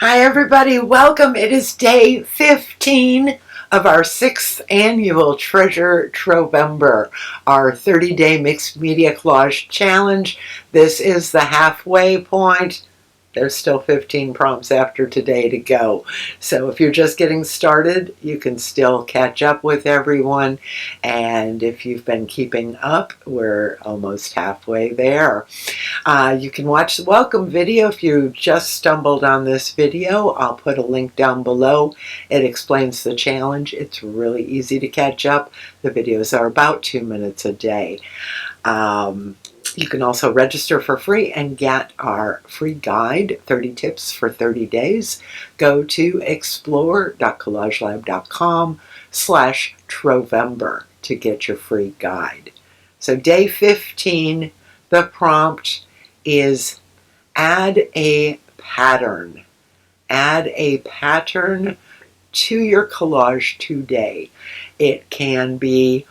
Hi everybody, welcome. It is day 15 of our 6th annual Treasure Trovember, our 30-day mixed media collage challenge. This is the halfway point. There's still 15 prompts after today to go. So if you're just getting started, you can still catch up with everyone. And if you've been keeping up, we're almost halfway there. You can watch the welcome video if you just stumbled on this video. I'll put a link down below. It explains the challenge. It's really easy to catch up. The videos are about 2 minutes a day. You can also register for free and get our free guide, 30 Tips for 30 Days. Go to explore.collage-lab.com/Trovember to get your free guide. So day 15, the prompt is add a pattern. Add a pattern to your collage today. It can be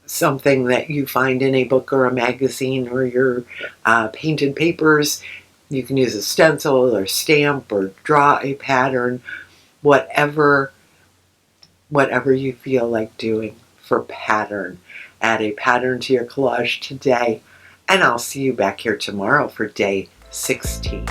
something that you find in a book or a magazine or your painted papers. You can use a stencil or stamp or draw a pattern, whatever you feel like doing for pattern. Add a pattern to your collage today, and I'll see you back here tomorrow for day 16.